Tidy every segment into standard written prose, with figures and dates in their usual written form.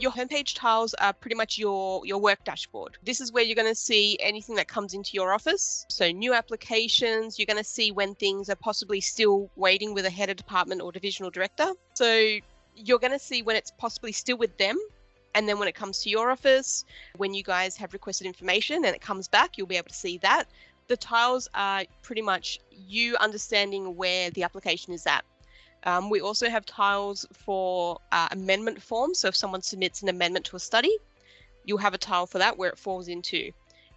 Your homepage tiles are pretty much your work dashboard. This is where you're going to see anything that comes into your office. So new applications, you're going to see when things are possibly still waiting with a head of department or divisional director. So you're going to see when it's possibly still with them. And then when it comes to your office, when you guys have requested information and it comes back, you'll be able to see that. The tiles are pretty much you understanding where the application is at. We also have tiles for amendment forms. So if someone submits an amendment to a study, you'll have a tile for that where it falls into.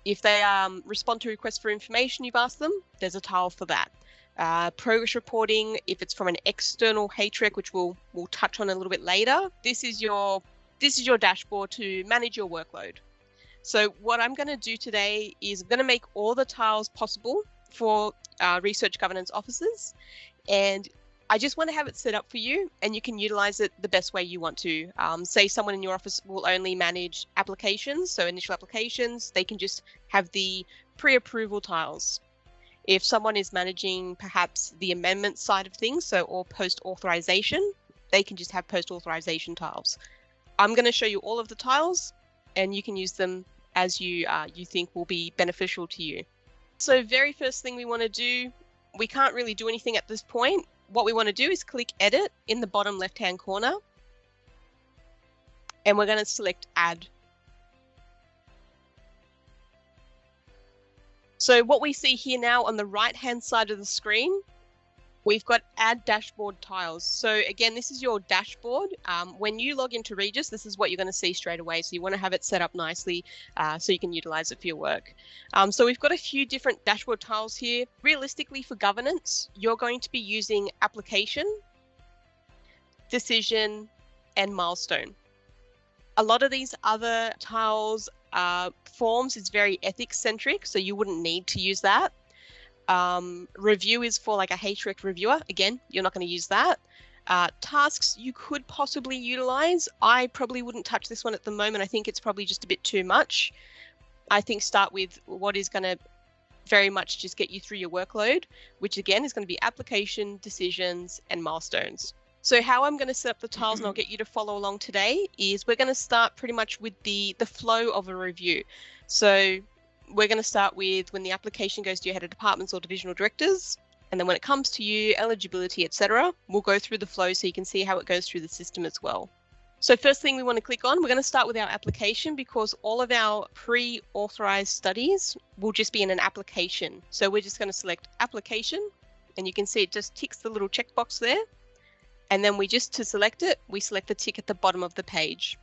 If they respond to requests for information you've asked them, there's a tile for that. Progress reporting, if it's from an external HREC, which we'll touch on a little bit later, this is your dashboard to manage your workload. So what I'm going to do today is I'm going to make all the tiles possible for research governance officers, and I just want to have it set up for you, and you can utilize it the best way you want to. Say someone in your office will only manage applications, so initial applications, they can just have the pre-approval tiles. If someone is managing perhaps the amendment side of things, or post-authorization, they can just have post-authorization tiles. I'm going to show you all of the tiles, and you can use them as you think will be beneficial to you. So very first thing we want to do, we can't really do anything at this point. What we want to do is click Edit in the bottom left-hand corner, and we're going to select Add. So what we see here now on the right-hand side of the screen, we've got Add Dashboard Tiles. So again, this is your dashboard. When you log into Regis, this is what you're going to see straight away. So you want to have it set up nicely so you can utilize it for your work. So we've got a few different dashboard tiles here. Realistically, for governance, you're going to be using application, decision, and milestone. A lot of these other tiles, forms is very ethics centric, so you wouldn't need to use that. Review is for like a HREC reviewer. Again, you're not going to use that. Tasks you could possibly utilize. I probably wouldn't touch this one at the moment. I think it's probably just a bit too much. I think start with what is going to very much just get you through your workload, which again is going to be application, decisions, and milestones. So how I'm going to set up the tiles, and I'll get you to follow along today, is we're going to start pretty much with the flow of a review. So we're going to start with when the application goes to your head of departments or divisional directors, and then when it comes to you, eligibility, etc., we'll go through the flow so you can see how it goes through the system as well. So first thing we want to click on, we're going to start with our application, because all of our pre-authorized studies will just be in an application. So we're just going to select application, and you can see it just ticks the little checkbox there. And then to select it, we select the tick at the bottom of the page.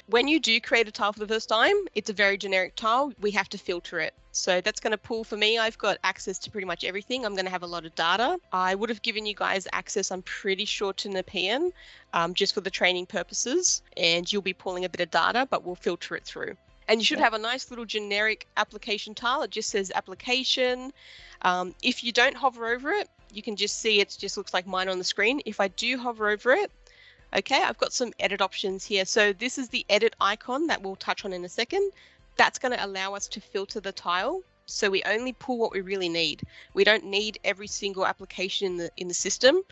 When you do create a tile for the first time, it's a very generic tile. We have to filter it. So that's going to pull for me. I've got access to pretty much everything. I'm going to have a lot of data. I would have given you guys access, I'm pretty sure, to Nepean, just for the training purposes. And you'll be pulling a bit of data, but we'll filter it through. And you should have a nice little generic application tile. It just says application. If you don't hover over it, you can just see it just looks like mine on the screen. If I do hover over it, okay, I've got some edit options here. So this is the edit icon that we'll touch on in a second. That's going to allow us to filter the tile. So we only pull what we really need. We don't need every single application in the system.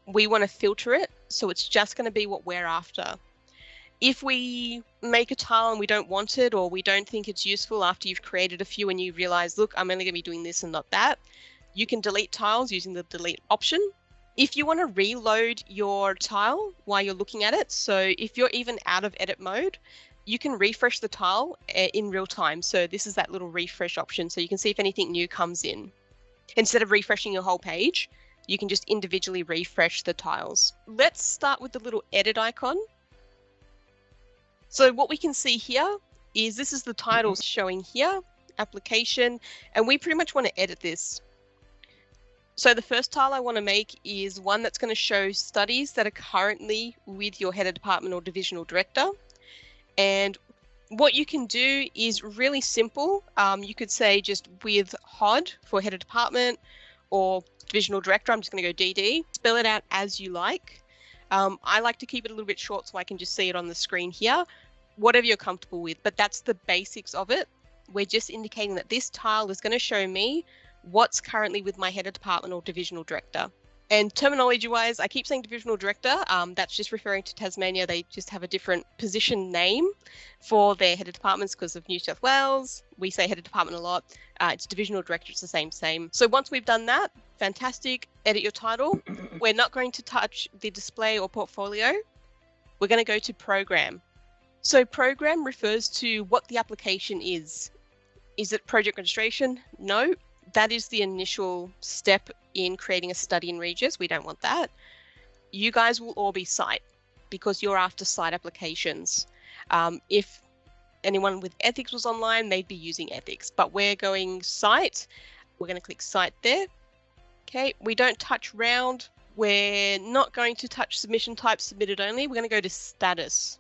We want to filter it. So it's just going to be what we're after. If we make a tile and we don't want it, or we don't think it's useful after you've created a few and you realize, look, I'm only going to be doing this and not that, you can delete tiles using the delete option. If you want to reload your tile while you're looking at it, so if you're even out of edit mode, you can refresh the tile in real time. So this is that little refresh option. So you can see if anything new comes in. Instead of refreshing your whole page, you can just individually refresh the tiles. Let's start with the little edit icon. So what we can see here is this is the title showing here, application, and we pretty much want to edit this. So the first tile I want to make is one that's going to show studies that are currently with your head of department or divisional director. And what you can do is really simple. You could say just with HOD for head of department or divisional director. I'm just going to go DD. Spell it out as you like. I like to keep it a little bit short so I can just see it on the screen here. Whatever you're comfortable with, but that's the basics of it. We're just indicating that this tile is going to show me what's currently with my head of department or divisional director. And terminology-wise, I keep saying divisional director. That's just referring to Tasmania. They just have a different position name for their head of departments because of New South Wales. We say head of department a lot. It's divisional director. It's the same. So once we've done that, fantastic. Edit your title. We're not going to touch the display or portfolio. We're going to go to program. So program refers to what the application is. Is it project registration? No. That is the initial step in creating a study in Regis. We don't want that. You guys will all be site because you're after site applications. If anyone with ethics was online, they'd be using ethics, but we're going site. We're going to click site there. Okay, we don't touch round. We're not going to touch submission type, submitted only. We're going to go to status.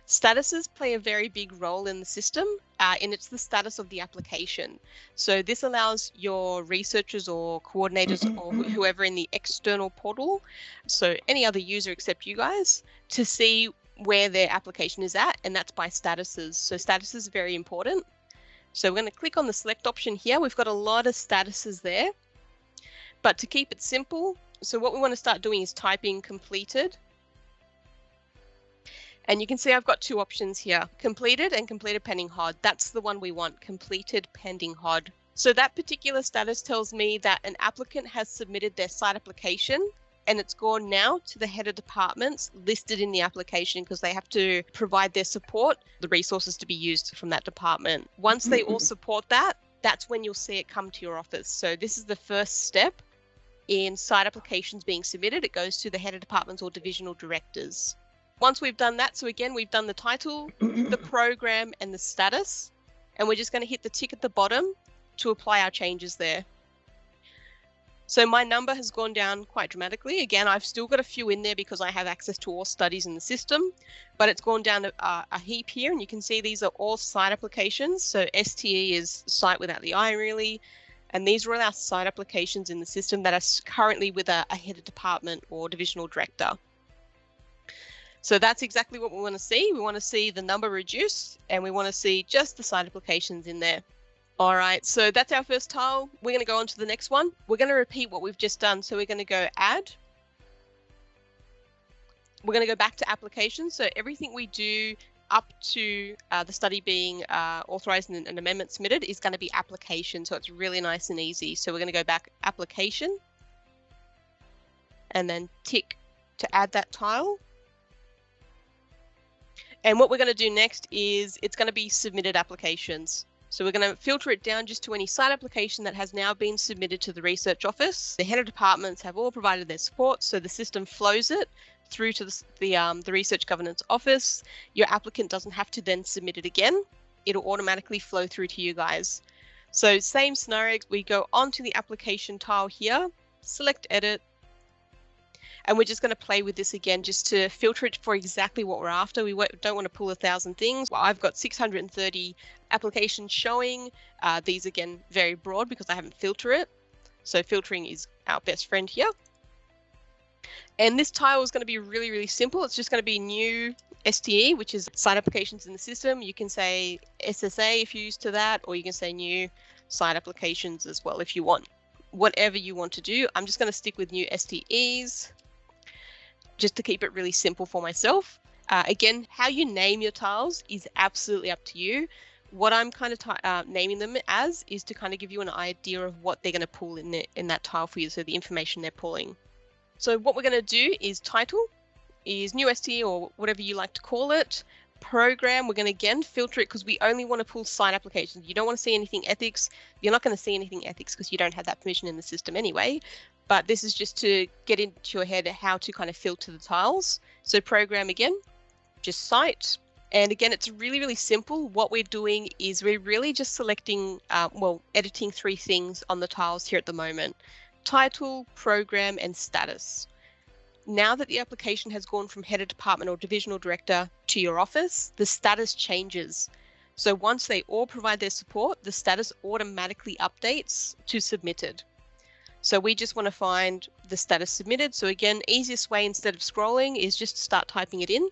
Statuses play a very big role in the system, and it's the status of the application. So this allows your researchers or coordinators or whoever in the external portal, so any other user except you guys, to see where their application is at, and that's by statuses. So statuses are very important. So we're going to click on the select option here. We've got a lot of statuses there, but to keep it simple, so what we want to start doing is typing completed. And you can see I've got two options here, completed and completed pending HOD. That's the one we want, completed pending HOD. So that particular status tells me that an applicant has submitted their site application and it's gone now to the head of departments listed in the application because they have to provide their support, the resources to be used from that department. Once they all support that, that's when you'll see it come to your office. So this is the first step in site applications being submitted. It goes to the head of departments or divisional directors. Once we've done that, so again, we've done the title, the program, and the status, and we're just going to hit the tick at the bottom to apply our changes there. So my number has gone down quite dramatically. Again, I've still got a few in there because I have access to all studies in the system, but it's gone down a heap here, and you can see these are all site applications. So STE is site without the I really, and these are all our site applications in the system that are currently with a head of department or divisional director. So that's exactly what we want to see. We want to see the number reduce and we want to see just the site applications in there. All right, so that's our first tile. We're going to go on to the next one. We're going to repeat what we've just done. So we're going to go add. We're going to go back to applications. So everything we do up to the study being authorized and an amendment submitted is going to be application. So it's really nice and easy. So we're going to go back application and then tick to add that tile. And what we're going to do next is it's going to be submitted applications. So we're going to filter it down just to any site application that has now been submitted to the research office. The head of departments have all provided their support, so the system flows it through to the research governance office. Your applicant doesn't have to then submit it again. It'll automatically flow through to you guys. So same scenario, we go onto the application tile here, select edit, and we're just going to play with this again just to filter it for exactly what we're after. We don't want to pull 1,000 things. Well, I've got 630 applications showing. These again, very broad because I haven't filtered it. So filtering is our best friend here. And this tile is going to be really, really simple. It's just going to be new STE, which is site applications in the system. You can say SSA if you're used to that, or you can say new site applications as well if you want. Whatever you want to do. I'm just going to stick with new STEs, just to keep it really simple for myself. Again, how you name your tiles is absolutely up to you. What I'm kind of naming them as is to kind of give you an idea of what they're going to pull in that tile for you, so the information they're pulling. So what we're going to do is title is new STE or whatever you like to call it. Program, we're going to again filter it because we only want to pull site applications. You don't want to see anything ethics. You're not going to see anything ethics because you don't have that permission in the system anyway. But this is just to get into your head how to kind of filter the tiles. So program again, just site. And again, it's really, really simple. What we're doing is we're really just selecting, editing 3 things on the tiles here at the moment. Title, program, and status. Now that the application has gone from head of department or divisional director to your office, the status changes. So once they all provide their support, the status automatically updates to submitted. So we just want to find the status submitted. So again, easiest way instead of scrolling is just to start typing it in.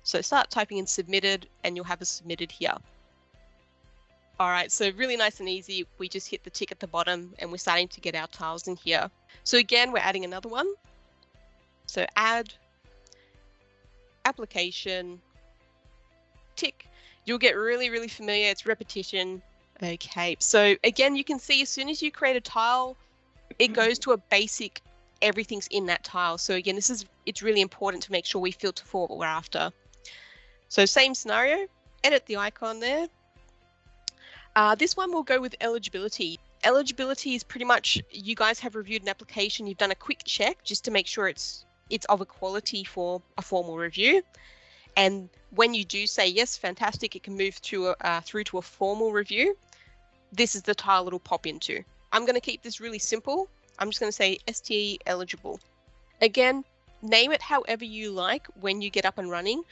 So start typing in submitted and you'll have a submitted here. All right, so really nice and easy. We just hit the tick at the bottom and we're starting to get our tiles in here. So again, we're adding another one. So add, application, tick. You'll get really, really familiar. It's repetition. Okay, so again, you can see as soon as you create a tile, it goes to a basic, everything's in that tile. So again, it's really important to make sure we filter for what we're after. So same scenario, edit the icon there. This one will go with eligibility. Eligibility is pretty much, you guys have reviewed an application, you've done a quick check just to make sure it's of a quality for a formal review. And when you do say yes, fantastic, it can move through to a formal review. This is the tile it'll pop into. I'm going to keep this really simple. I'm just going to say STE eligible. Again, name it however you like when you get up and running.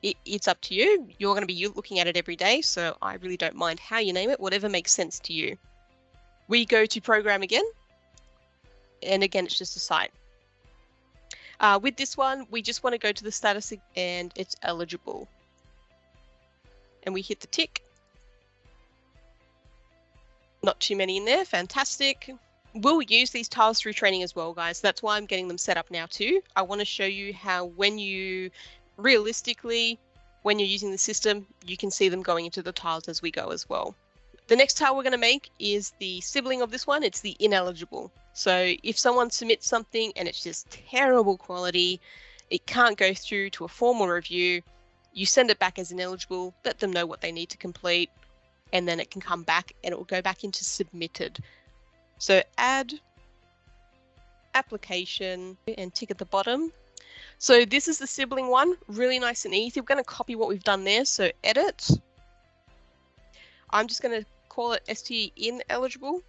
It's up to you. You're going to be looking at it every day, so I really don't mind how you name it, whatever makes sense to you. We go to program again, and again, it's just a site. With this one, we just want to go to the status and it's eligible. And we hit the tick. Not too many in there, fantastic. We'll use these tiles through training as well, guys. That's why I'm getting them set up now too. I want to show you how realistically, when you're using the system, you can see them going into the tiles as we go as well. The next tile we're going to make is the sibling of this one. It's the ineligible. So if someone submits something and it's just terrible quality, it can't go through to a formal review, you send it back as ineligible, let them know what they need to complete, and then it can come back and it will go back into submitted. So add, application, and tick at the bottom. So this is the sibling one, really nice and easy. We're going to copy what we've done there. So edit. I'm just going to call it STE ineligible.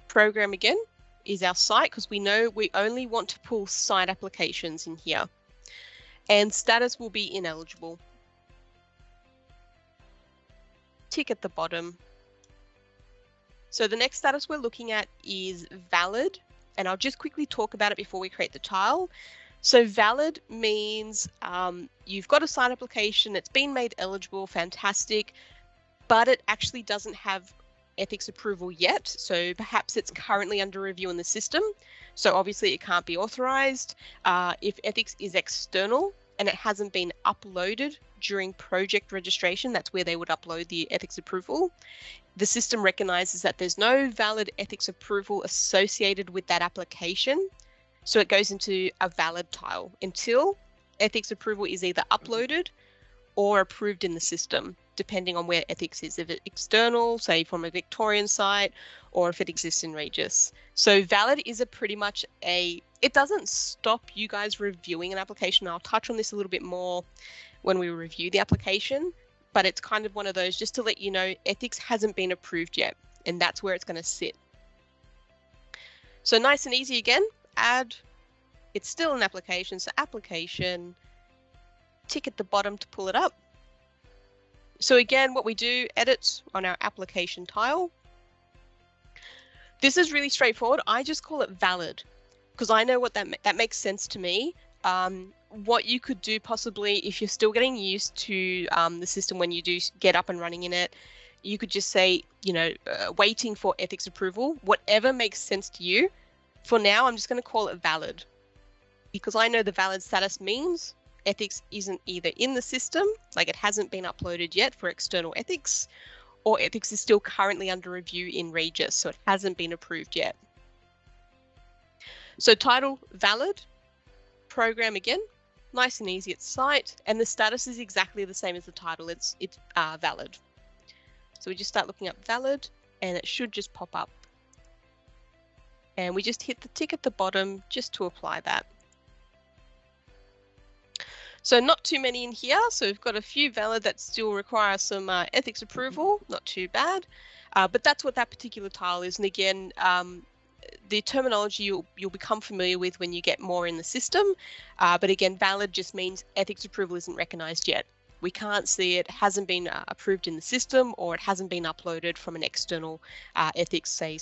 Program again is our site because we know we only want to pull site applications in here. And status will be ineligible. Tick at the bottom. So the next status we're looking at is valid. And I'll just quickly talk about it before we create the tile. So valid means you've got a site application, it's been made eligible, fantastic, but it actually doesn't have ethics approval yet. So perhaps it's currently under review in the system. So obviously it can't be authorized. If ethics is external and it hasn't been uploaded during project registration, that's where they would upload the ethics approval. The system recognizes that there's no valid ethics approval associated with that application. So it goes into a valid tile until ethics approval is either uploaded or approved in the system, depending on where ethics is. If it's external, say from a Victorian site, or if it exists in Regis. So valid is it doesn't stop you guys reviewing an application. I'll touch on this a little bit more when we review the application, but it's kind of one of those just to let you know ethics hasn't been approved yet, and that's where it's going to sit. So nice and easy again, add, it's still an application, so application, tick at the bottom to pull it up. So again, what we do, edit on our application tile. This is really straightforward. I just call it valid because I know what that makes sense to me. What you could do possibly if you're still getting used to the system when you do get up and running in it, you could just say, waiting for ethics approval, whatever makes sense to you. For now, I'm just going to call it valid because I know the valid status means ethics isn't either in the system, like it hasn't been uploaded yet for external ethics, or ethics is still currently under review in Regis, so it hasn't been approved yet. So title, valid, program again, nice and easy at site, and the status is exactly the same as the title, it's valid. So we just start looking up valid, and it should just pop up. And we just hit the tick at the bottom just to apply that. So not too many in here. So we've got a few valid that still require some ethics approval, not too bad. But that's what that particular tile is. And again, the terminology you'll become familiar with when you get more in the system. But again, valid just means ethics approval isn't recognized yet. We can't see it, hasn't been approved in the system, or it hasn't been uploaded from an external ethics, say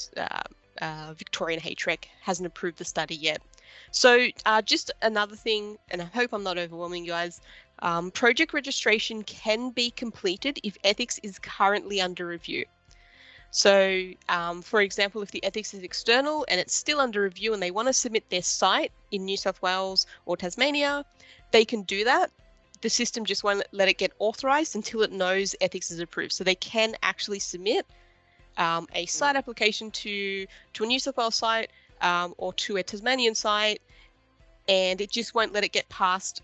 Victorian HREC hasn't approved the study yet. So just another thing, and I hope I'm not overwhelming you guys, Project registration can be completed if ethics is currently under review. So, for example, if the ethics is external and it's still under review and they want to submit their site in New South Wales or Tasmania, they can do that. The system just won't let it get authorized until it knows ethics is approved. So they can actually submit a site application to a New South Wales site or to a Tasmanian site, and it just won't let it get passed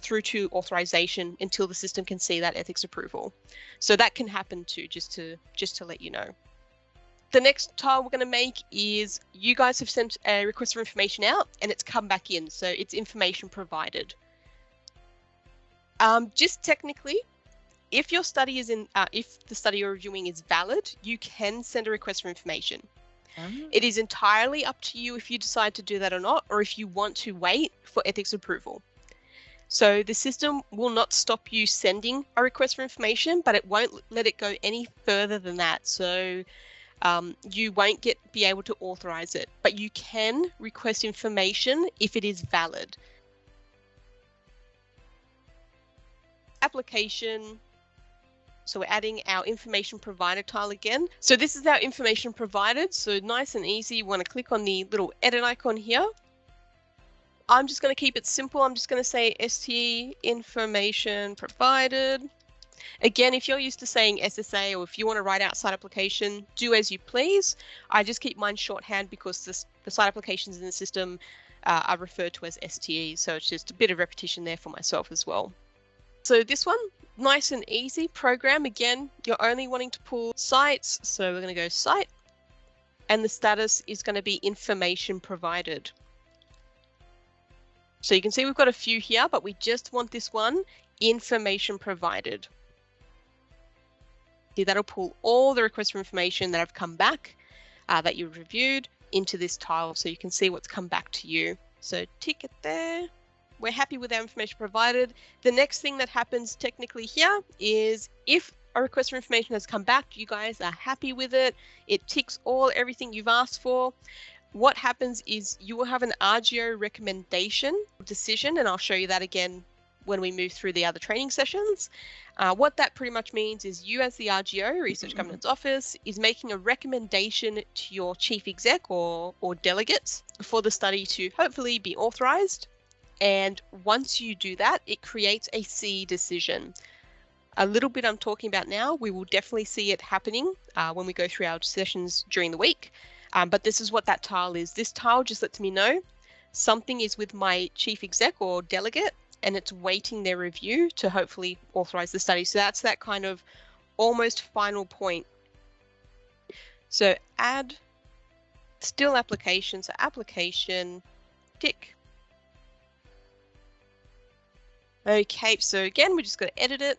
through to authorization until the system can see that ethics approval. So that can happen too, just to let you know. The next tile we're going to make is you guys have sent a request for information out and it's come back in. So it's information provided. Just technically, if your study is if the study you're reviewing is valid, you can send a request for information. It is entirely up to you if you decide to do that or not, or if you want to wait for ethics approval. So the system will not stop you sending a request for information, but it won't let it go any further than that. So you won't be able to authorize it, but you can request information if it is valid. Application. So we're adding our information provided tile again. So this is our information provided. So nice and easy. You want to click on the little edit icon here. I'm just going to keep it simple. I'm just going to say STE information provided. Again, if you're used to saying SSA or if you want to write out site application, do as you please. I just keep mine shorthand because the site applications in the system are referred to as STE. So it's just a bit of repetition there for myself as well. So this one, nice and easy program. Again, you're only wanting to pull sites. So we're going to go site and the status is going to be information provided. So you can see we've got a few here, but we just want this one, information provided. See, that'll pull all the requests for information that have come back that you've reviewed into this tile so you can see what's come back to you. So tick it there. We're happy with our information provided. The next thing that happens technically here is if a request for information has come back, you guys are happy with it, it ticks everything you've asked for. What happens is you will have an RGO recommendation decision, and I'll show you that again when we move through the other training sessions. What that pretty much means is you as the RGO, Research Governance Office, is making a recommendation to your chief exec or delegates for the study to hopefully be authorized. And once you do that, it creates a C decision. A little bit I'm talking about now, we will definitely see it happening when we go through our sessions during the week. But this is what that tile is. This tile just lets me know something is with my chief exec or delegate and it's waiting their review to hopefully authorize the study. So that's that kind of almost final point. So add still application. So application, tick. Okay, so again, we're just going to edit it.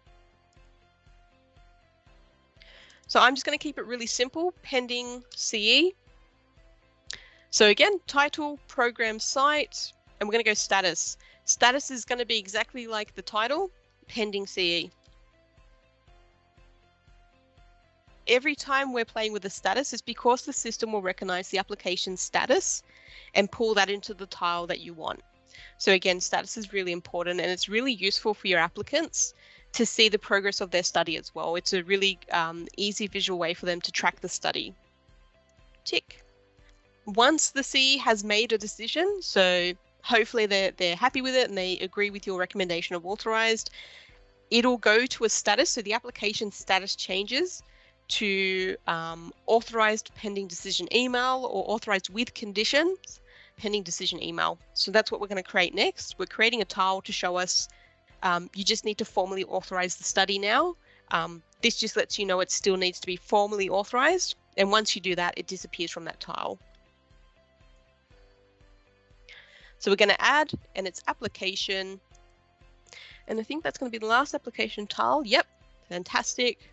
So I'm just going to keep it really simple, pending CE. So again, title, program site, and we're going to go status. Status is going to be exactly like the title, pending CE. Every time we're playing with the status, it's because the system will recognize the application status and pull that into the tile that you want. So again, status is really important and it's really useful for your applicants to see the progress of their study as well. It's a really easy visual way for them to track the study. Tick. Once the CE has made a decision, so hopefully they're happy with it and they agree with your recommendation of authorized, it'll go to a status. So the application status changes to authorized pending decision email or authorized with conditions pending decision email. So that's what we're going to create next. We're creating a tile to show us you just need to formally authorize the study now. This just lets you know it still needs to be formally authorized. And once you do that, it disappears from that tile. So we're going to add, and it's application. And I think that's going to be the last application tile. Yep, fantastic.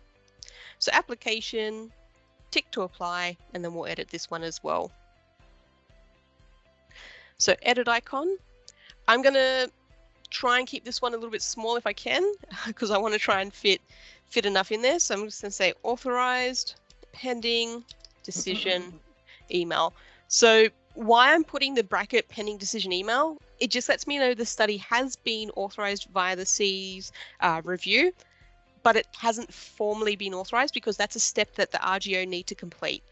So application, tick to apply, and then we'll edit this one as well. So edit icon. I'm going to try and keep this one a little bit small if I can, because I want to try and fit enough in there. So I'm just going to say authorized, pending, decision, email. So Why I'm putting the bracket pending decision email, it just lets me know the study has been authorized via the CE's review, but it hasn't formally been authorized because that's a step that the RGO need to complete.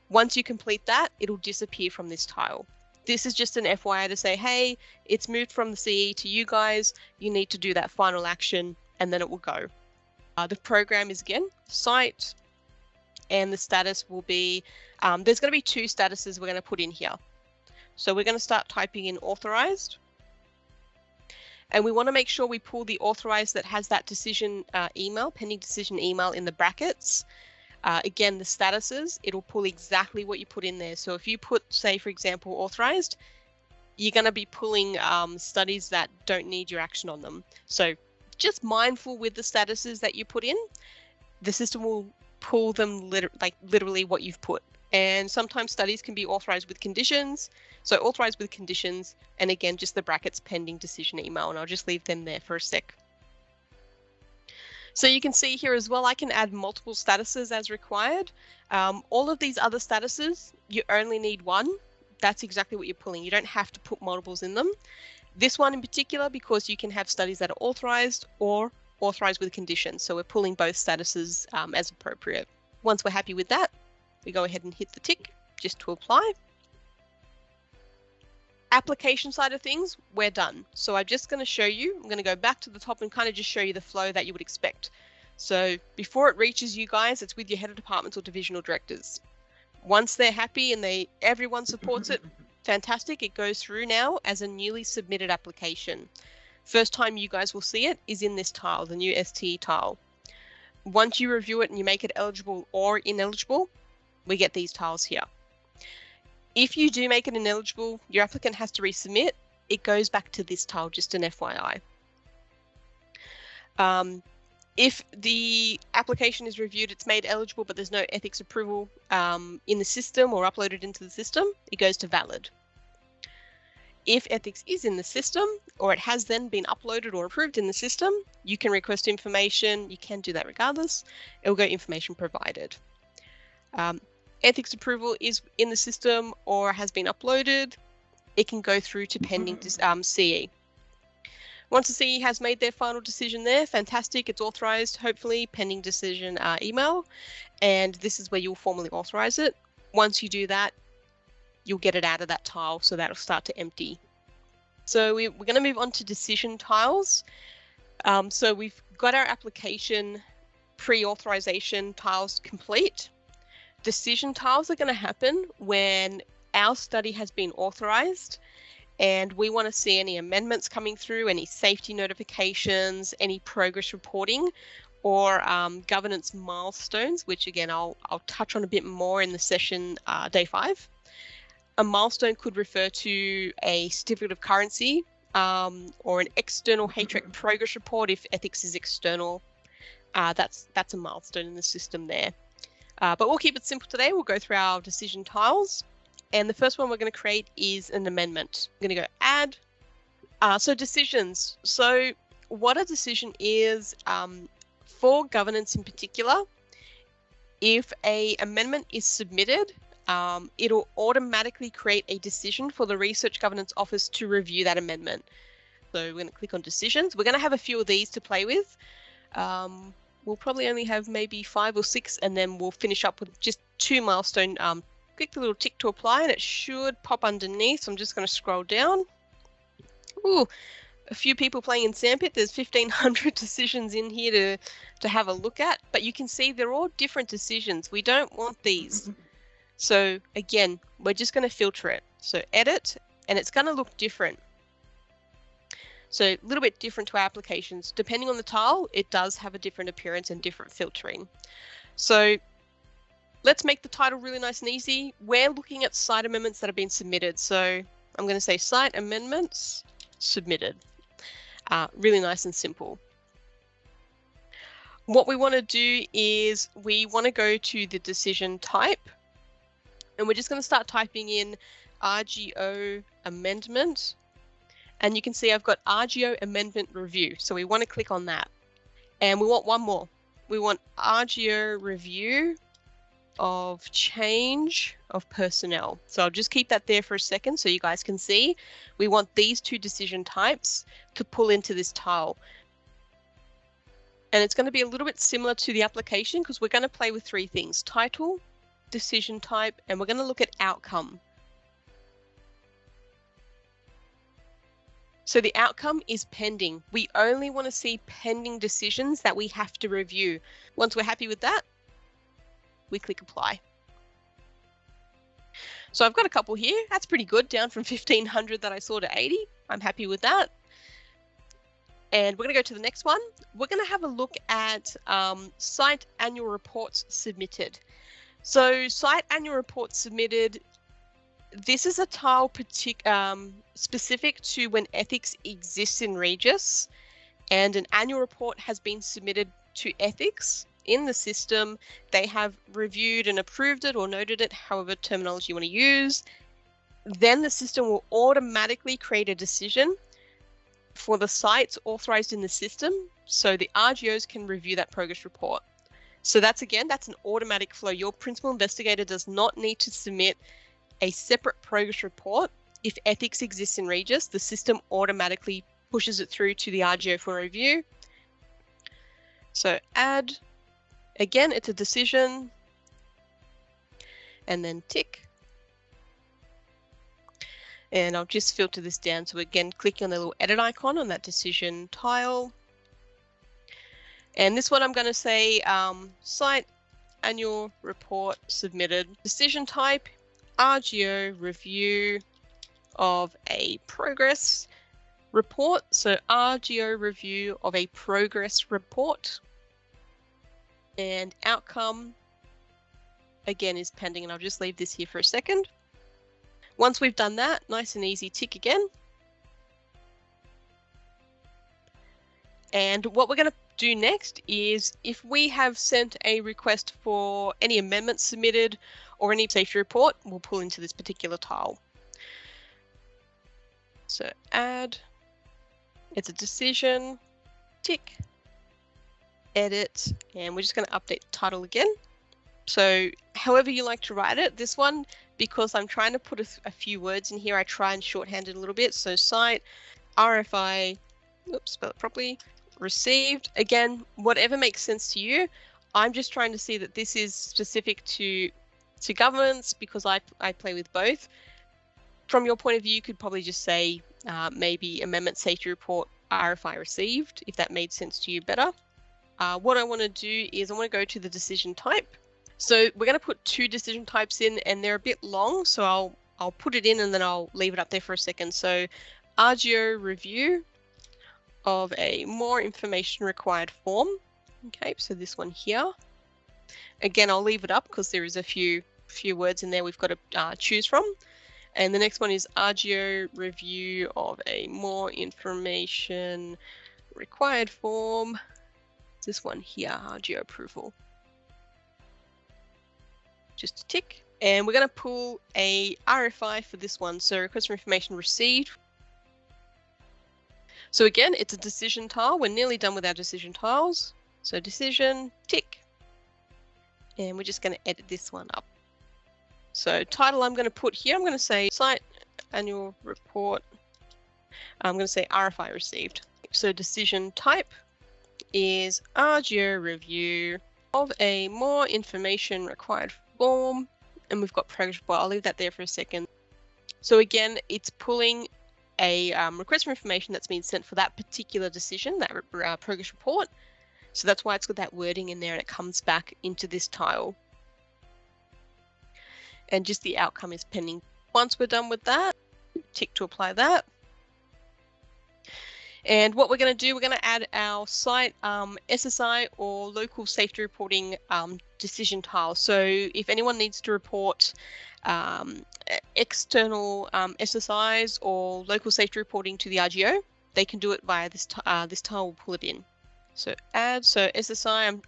Once you complete that, it'll disappear from this tile. This is just an FYI to say, hey, it's moved from the CE to you guys. You need to do that final action, and then it will go. The program is, again, site, and the status will be, there's going to be two statuses we're going to put in here. So we're going to start typing in authorized. And we want to make sure we pull the authorized that has that decision email, pending decision email in the brackets. Again, the statuses, it'll pull exactly what you put in there. So if you put, say, for example, authorized, you're going to be pulling studies that don't need your action on them. So just mindful with the statuses that you put in. The system will pull them literally what you've put. And sometimes studies can be authorized with conditions. So authorized with conditions, and again, just the brackets pending decision email, and I'll just leave them there for a sec. So you can see here as well, I can add multiple statuses as required. All of these other statuses, you only need one. That's exactly what you're pulling. You don't have to put multiples in them. This one in particular, because you can have studies that are authorized or authorized with conditions. So we're pulling both statuses as appropriate. Once we're happy with that, we go ahead and hit the tick just to apply. Application side of things, we're done. So I'm just going to show you, I'm going to go back to the top and kind of just show you the flow that you would expect. So before it reaches you guys, it's with your head of departments or divisional directors. Once they're happy and everyone supports it, fantastic. It goes through now as a newly submitted application. First time you guys will see it is in this tile, the new STE tile. Once you review it and you make it eligible or ineligible, we get these tiles here. If you do make it ineligible, your applicant has to resubmit. It goes back to this tile, just an FYI. If the application is reviewed, it's made eligible, but there's no ethics approval in the system or uploaded into the system, it goes to valid. If ethics is in the system, or it has then been uploaded or approved in the system, you can request information. You can do that regardless. It will go information provided. Ethics approval is in the system or has been uploaded, it can go through to pending CE. Once the CE has made their final decision there, fantastic, it's authorized, hopefully, pending decision email, and this is where you'll formally authorize it. Once you do that, you'll get it out of that tile, so that'll start to empty. So we're going to move on to decision tiles. So we've got our application pre-authorization tiles complete. Decision tiles are going to happen when our study has been authorized and we want to see any amendments coming through, any safety notifications, any progress reporting, or governance milestones, which again, I'll touch on a bit more in the session day 5. A milestone could refer to a certificate of currency or an external HREC progress report if ethics is external. That's a milestone in the system there. But we'll keep it simple today. We'll go through our decision tiles. And the first one we're going to create is an amendment. I'm going to go add. So decisions. So what a decision is for governance in particular, if an amendment is submitted, it'll automatically create a decision for the Research Governance Office to review that amendment. So we're going to click on decisions. We're going to have a few of these to play with. We'll probably only have maybe 5 or 6, and then we'll finish up with just 2 milestone. Click the little tick to apply, and it should pop underneath. So I'm just going to scroll down. Ooh, a few people playing in Sandpit. There's 1,500 decisions in here to have a look at, but you can see they're all different decisions. We don't want these. So again, we're just going to filter it. So edit, and it's going to look different. So a little bit different to our applications. Depending on the tile, it does have a different appearance and different filtering. So let's make the title really nice and easy. We're looking at site amendments that have been submitted. So I'm going to say site amendments submitted. Really nice and simple. What we want to do is we want to go to the decision type, and we're just going to start typing in RGO amendment. And you can see I've got RGO amendment review. So we want to click on that. And we want one more. We want RGO review of change of personnel. So I'll just keep that there for a second so you guys can see. We want these two decision types to pull into this tile. And it's going to be a little bit similar to the application because we're going to play with three things: title, decision type, and we're going to look at outcome. So the outcome is pending. We only want to see pending decisions that we have to review. Once we're happy with that, we click apply. So I've got a couple here. That's pretty good, down from 1500 that I saw to 80. I'm happy with that. And we're going to go to the next one. We're going to have a look at site annual reports submitted. So site annual reports submitted, this is a tile specific to when ethics exists in Regis and an annual report has been submitted to ethics in the system. They have reviewed and approved it or noted it, however terminology you want to use. Then the system will automatically create a decision for the sites authorized in the system, so the RGOs can review that progress report. So that's an automatic flow. Your principal investigator does not need to submit a separate progress report. If ethics exists in Regis, the system automatically pushes it through to the RGO for review. So add, again, it's a decision, and then tick. And I'll just filter this down. So again, clicking on the little edit icon on that decision tile. And this one I'm going to say site annual report submitted. Decision type, RGO review of a progress report. So RGO review of a progress report. And outcome, again, is pending. And I'll just leave this here for a second. Once we've done that, nice and easy, tick again. And what we're going to do next is if we have sent a request for any amendments submitted or any safety report, we'll pull into this particular tile. So add, it's a decision, tick, edit, and we're just going to update the title again. So however you like to write it, this one, because I'm trying to put a few words in here, I try and shorthand it a little bit. So site, RFI, oops, spell it properly, received. Again, whatever makes sense to you. I'm just trying to see that this is specific to governments because I play with both. From your point of view, you could probably just say maybe amendment safety report, RFI received, if that made sense to you better. What I want to do is I want to go to the decision type. So we're going to put two decision types in and they're a bit long, so I'll put it in and then I'll leave it up there for a second. So RGO review of a more information required form. Okay, so this one here. Again, I'll leave it up because there is a few words in there we've got to choose from. And the next one is RGO review of a more information required form. This one here, RGO approval. Just a tick. And we're going to pull a RFI for this one. So request for information received. So again, it's a decision tile. We're nearly done with our decision tiles. So decision, tick. And we're just going to edit this one up. So title I'm going to put here, I'm going to say site annual report. I'm going to say RFI received. So decision type is RGO review of a more information required form. And we've got progress report. I'll leave that there for a second. So again, it's pulling a request for information that's been sent for that particular decision, that progress report. So that's why it's got that wording in there and it comes back into this tile. And just the outcome is pending. Once we're done with that, tick to apply that. And what we're going to do, we're going to add our site SSI or local safety reporting decision tile. So if anyone needs to report external SSIs or local safety reporting to the RGO, they can do it via this this tile. Will pull it in. So add, so SSI,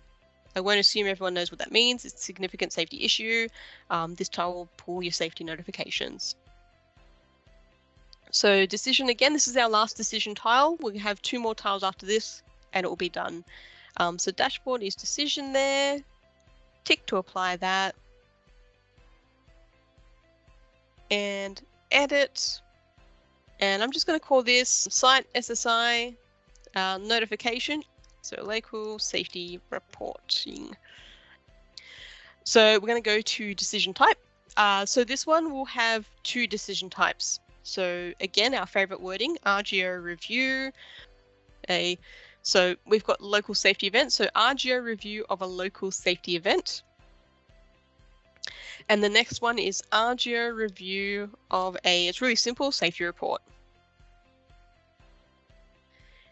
I won't assume everyone knows what that means. It's a significant safety issue. This tile will pull your safety notifications. So decision, again, this is our last decision tile. We'll have two more tiles after this and it will be done. So dashboard is decision there. Tick to apply that. and edit. And I'm just going to call this site SSI notification. So local safety reporting. So we're going to go to decision type. So this one will have two decision types. So again, our favorite wording, RGO review. So we've got local safety event. So RGO review of a local safety event. And the next one is RGO review of it's really simple, safety report.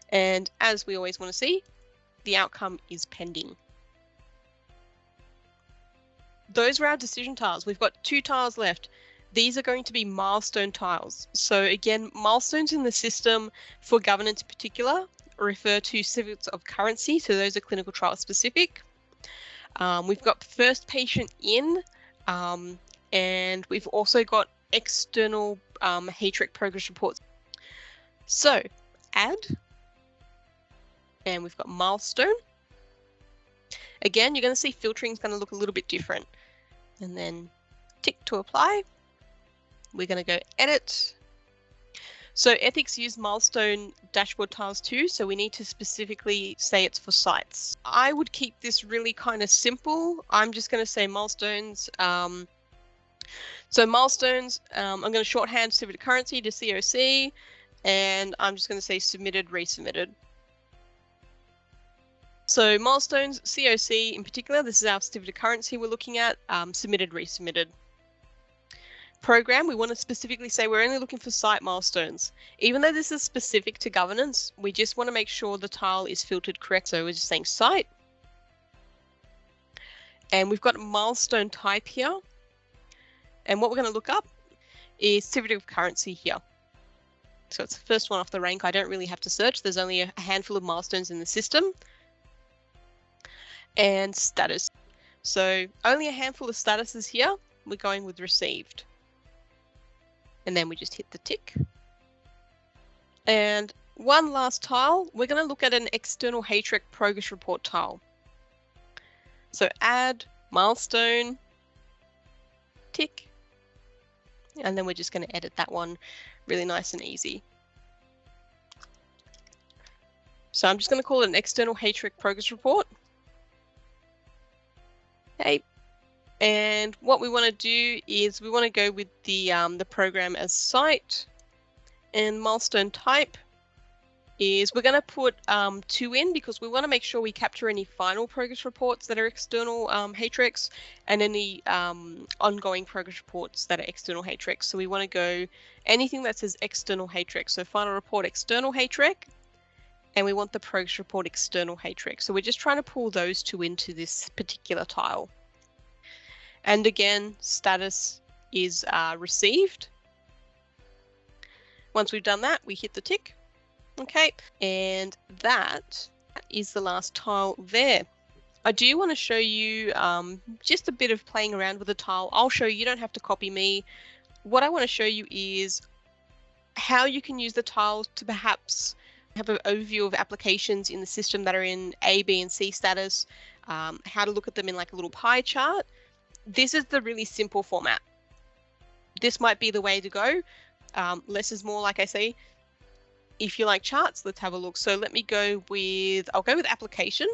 And as we always want to see, the outcome is pending. Those are our decision tiles. We've got 2 tiles left. These are going to be milestone tiles. So again, milestones in the system for governance in particular refer to certificates of currency. So those are clinical trial specific. We've got first patient in, and we've also got external HREC progress reports. So add, and we've got milestone. Again, you're going to see filtering is going to look a little bit different. And then tick to apply. We're going to go edit. So ethics use milestone dashboard tiles too, so we need to specifically say it's for sites. I would keep this really kind of simple. I'm just going to say milestones. So milestones, I'm going to shorthand certificate of currency to COC, and I'm just going to say submitted, resubmitted. So milestones, COC in particular, this is our certificate of currency we're looking at, submitted, resubmitted. Program, we want to specifically say we're only looking for site milestones. Even though this is specific to governance, we just want to make sure the tile is filtered correct. So we're just saying site. And we've got a milestone type here. And what we're going to look up is certificate of currency here. So it's the first one off the rank. I don't really have to search. There's only a handful of milestones in the system. And status. So only a handful of statuses here. We're going with received. And then we just hit the tick. And one last tile, we're going to look at an external HREC progress report tile. So add, milestone, tick. And then we're just going to edit that one really nice and easy. So I'm just going to call it an external HREC progress report. Okay. And what we want to do is we want to go with the program as site, and milestone type is we're going to put 2 in because we want to make sure we capture any final progress reports that are external HRECs and any ongoing progress reports that are external HRECs. So we want to go anything that says external HREC. So final report external HREC, and we want the progress report external HREC. So we're just trying to pull those 2 into this particular tile. And again, status is received. Once we've done that, we hit the tick. Okay, and that is the last tile there. I do want to show you just a bit of playing around with the tile. I'll show you, you don't have to copy me. What I want to show you is how you can use the tiles to perhaps have an overview of applications in the system that are in A, B, and C status, how to look at them in like a little pie chart. This is the really simple format. This might be the way to go. Less is more, like I say. If you like charts, let's have a look. So let me go with, I'll go with application.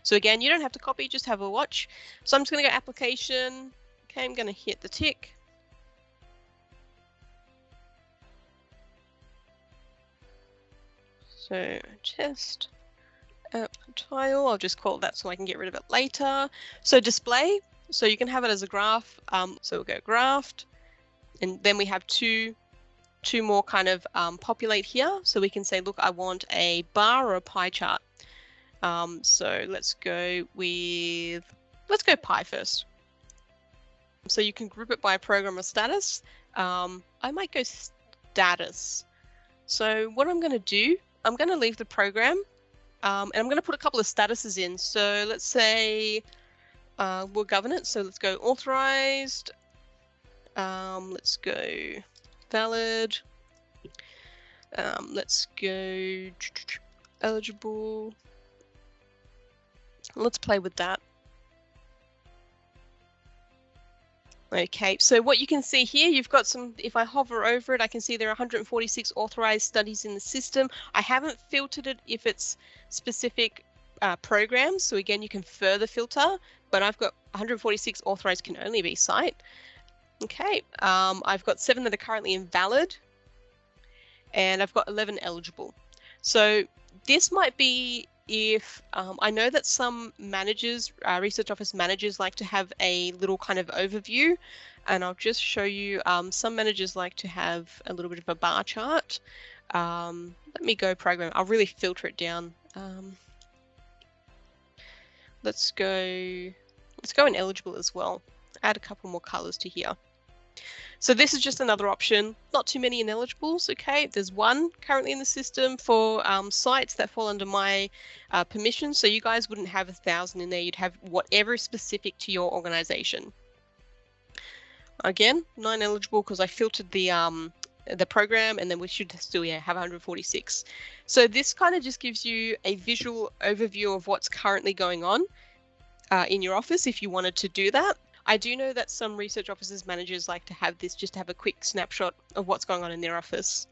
So again, you don't have to copy, just have a watch. So I'm just going to go application. Okay, I'm going to hit the tick. So test app tile, I'll just call it that so I can get rid of it later. So display, so you can have it as a graph. So we'll go graphed, and then we have two more kind of populate here. So we can say, look, I want a bar or a pie chart. So let's go pie first. So you can group it by program or status. I might go status. So what I'm going to do, I'm going to leave the program, and I'm going to put a couple of statuses in. So let's say we're governance. So let's go authorized. Let's go valid. Let's go eligible. Let's play with that. Okay, so what you can see here, you've got some, if I hover over it, I can see there are 146 authorized studies in the system. I haven't filtered it if it's specific programs. So again, you can further filter, but I've got 146 authorized can only be site. Okay, I've got 7 that are currently invalid, and I've got 11 eligible. So this might be if I know that some managers, research office managers, like to have a little kind of overview, and I'll just show you. Some managers like to have a little bit of a bar chart. Let me go program. I'll really filter it down. Let's go ineligible as well. Add a couple more colors to here. So this is just another option. Not too many ineligibles, okay? There's 1 currently in the system for sites that fall under my permission. So you guys wouldn't have 1,000 in there. You'd have whatever is specific to your organization. Again, 9 eligible because I filtered the program, and then we should still have 146. So this kind of just gives you a visual overview of what's currently going on in your office if you wanted to do that. I do know that some research offices managers like to have this just to have a quick snapshot of what's going on in their office.